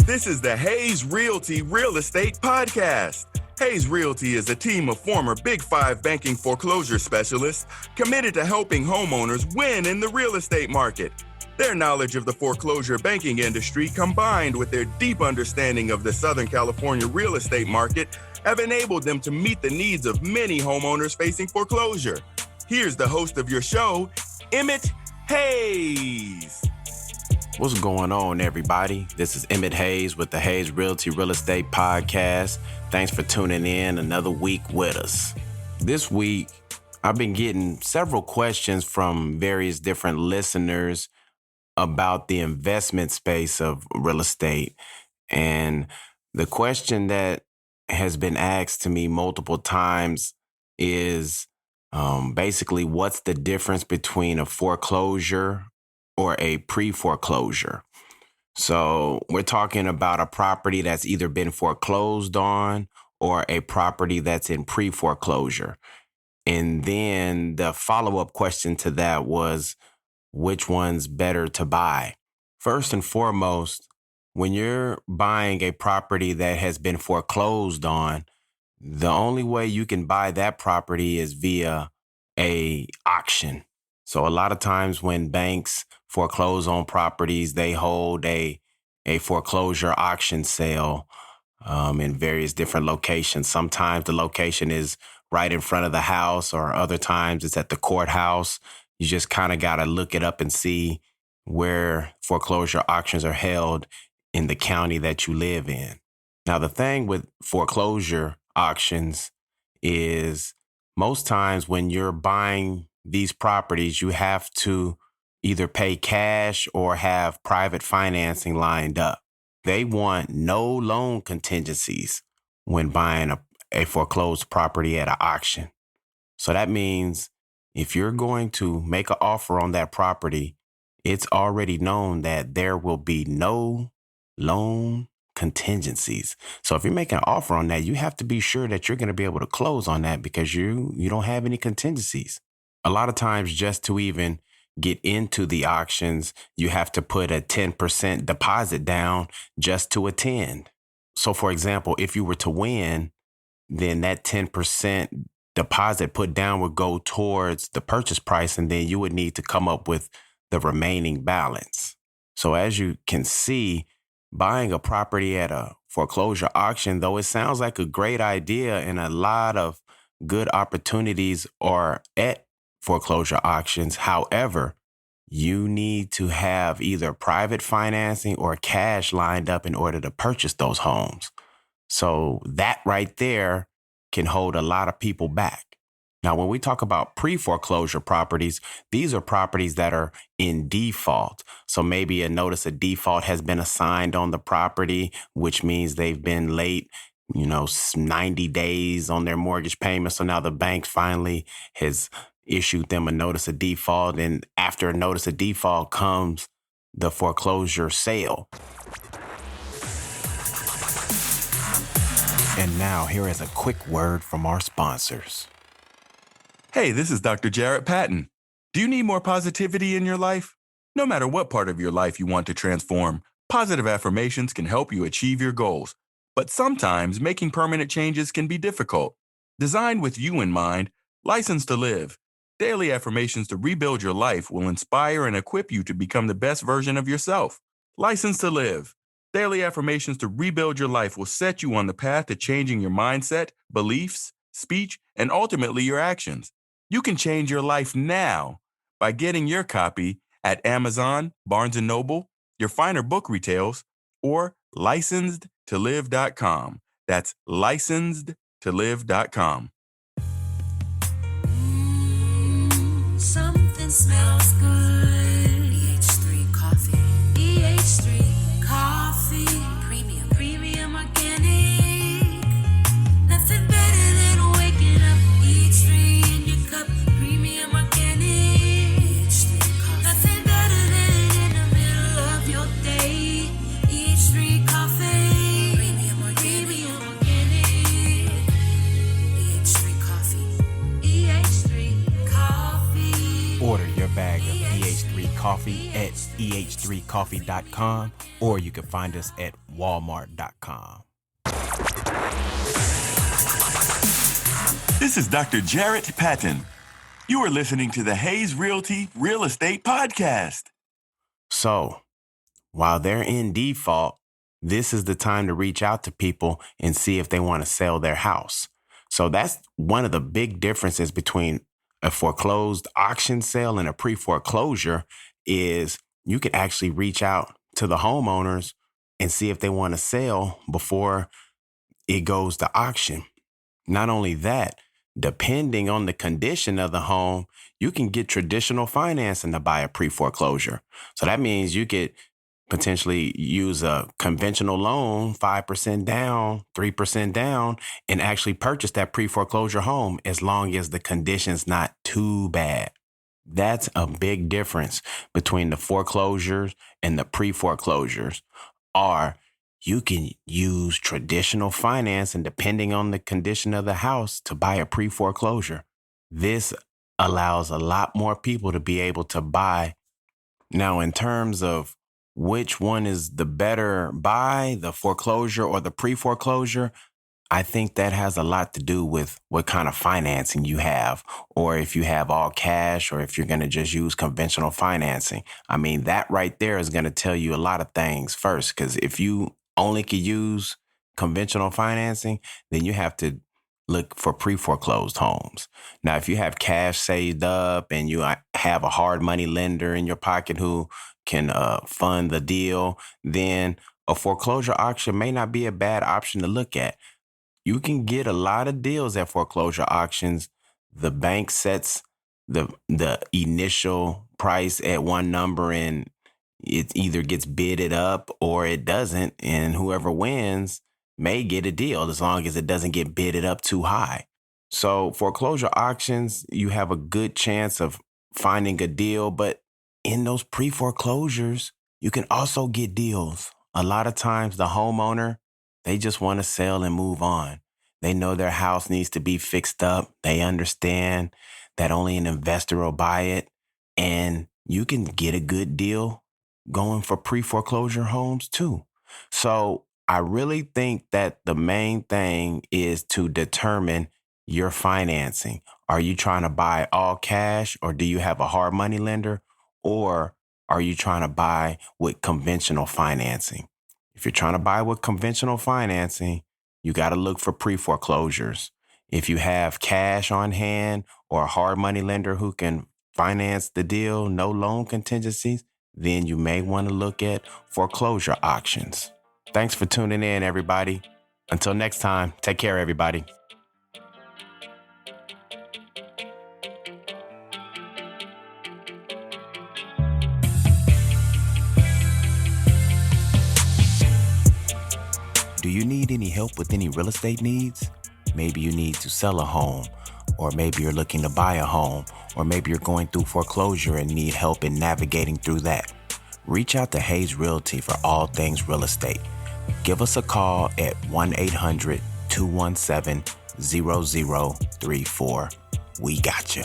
This is the Hayes Realty Real Estate Podcast. Hayes Realty is a team of former Big Five banking foreclosure specialists committed to helping homeowners win in the real estate market. Their knowledge of the foreclosure banking industry, combined with their deep understanding of the Southern California real estate market, have enabled them to meet the needs of many homeowners facing foreclosure. Here's the host of your show, Emmett Hayes. What's going on, everybody? This is Emmett Hayes with the Hayes Realty Real Estate Podcast. Thanks for tuning in another week with us. This week, I've been getting several questions from various different listeners about the investment space of real estate. And the question that has been asked to me multiple times is basically, what's the difference between a foreclosure or a pre-foreclosure? So we're talking about a property that's either been foreclosed on or a property that's in pre-foreclosure. And then the follow-up question to that was, which one's better to buy? First and foremost, when you're buying a property that has been foreclosed on, the only way you can buy that property is via an auction. So a lot of times when banks foreclose on properties, they hold a foreclosure auction sale in various different locations. Sometimes the location is right in front of the house, or other times it's at the courthouse. You just kind of got to look it up and see where foreclosure auctions are held in the county that you live in. Now, the thing with foreclosure auctions is most times when you're buying these properties, you have to either pay cash or have private financing lined up. They want no loan contingencies when buying a foreclosed property at an auction. So that means if you're going to make an offer on that property, it's already known that there will be no loan contingencies. So if you're making an offer on that, you have to be sure that you're going to be able to close on that because you don't have any contingencies. A lot of times, just to even get into the auctions, you have to put a 10% deposit down just to attend. So for example, if you were to win, then that 10% deposit put down would go towards the purchase price, and then you would need to come up with the remaining balance. So as you can see, buying a property at a foreclosure auction, though it sounds like a great idea and a lot of good opportunities are at foreclosure auctions. However, you need to have either private financing or cash lined up in order to purchase those homes. So that right there can hold a lot of people back. Now, when we talk about pre-foreclosure properties, these are properties that are in default. So maybe a notice of default has been assigned on the property, which means they've been late 90 days on their mortgage payment. So now the bank finally has issued them a notice of default, and after a notice of default comes the foreclosure sale. And now here is a quick word from our sponsors. Hey, this is Dr. Jarrett Patton. Do you need more positivity in your life? No matter what part of your life you want to transform, positive affirmations can help you achieve your goals. But sometimes making permanent changes can be difficult. Designed with you in mind, License to Live daily affirmations to rebuild your life will inspire and equip you to become the best version of yourself. License to Live daily affirmations to rebuild your life will set you on the path to changing your mindset, beliefs, speech, and ultimately your actions. You can change your life now by getting your copy at Amazon, Barnes & Noble, your finer book retails, or licensedtolive.com. That's licensedtolive.com. Something smells good. EH3 coffee. EH3 coffee. Premium organic. Nothing better than waking up. EH3 in your cup. Premium organic. EH3 coffee. Nothing better than in the middle coffee at eh3coffee.com, or you can find us at walmart.com. This is Dr. Jarrett Patton. You are listening to the Hayes Realty Real Estate Podcast. So, while they're in default, this is the time to reach out to people and see if they want to sell their house. So that's one of the big differences between a foreclosed auction sale and a pre-foreclosure is you could actually reach out to the homeowners and see if they want to sell before it goes to auction. Not only that, depending on the condition of the home, you can get traditional financing to buy a pre-foreclosure. So that means you could potentially use a conventional loan, 5% down, 3% down, and actually purchase that pre-foreclosure home as long as the condition's not too bad. That's a big difference between the foreclosures and the pre-foreclosures. Or you can use traditional finance and depending on the condition of the house to buy a pre-foreclosure. This allows a lot more people to be able to buy. Now, in terms of which one is the better buy, the foreclosure or the pre-foreclosure, I think that has a lot to do with what kind of financing you have, or if you have all cash, or if you're going to just use conventional financing. I mean, that right there is going to tell you a lot of things first, because if you only could use conventional financing, then you have to look for pre-foreclosed homes. Now, if you have cash saved up and you have a hard money lender in your pocket who can fund the deal, then a foreclosure auction may not be a bad option to look at. You can get a lot of deals at foreclosure auctions. The bank sets the initial price at one number and it either gets bidded up or it doesn't. And whoever wins may get a deal as long as it doesn't get bidded up too high. So foreclosure auctions, you have a good chance of finding a deal, but in those pre-foreclosures, you can also get deals. A lot of times the homeowner, they just want to sell and move on. They know their house needs to be fixed up. They understand that only an investor will buy it. And you can get a good deal going for pre-foreclosure homes too. So I really think that the main thing is to determine your financing. Are you trying to buy all cash, or do you have a hard money lender, or are you trying to buy with conventional financing? If you're trying to buy with conventional financing, you got to look for pre-foreclosures. If you have cash on hand or a hard money lender who can finance the deal, no loan contingencies, then you may want to look at foreclosure auctions. Thanks for tuning in, everybody. Until next time, take care, everybody. Do you need any help with any real estate needs? Maybe you need to sell a home, or maybe you're looking to buy a home, or maybe you're going through foreclosure and need help in navigating through that. Reach out to Hayes Realty for all things real estate. Give us a call at 1-800-217-0034. We got you.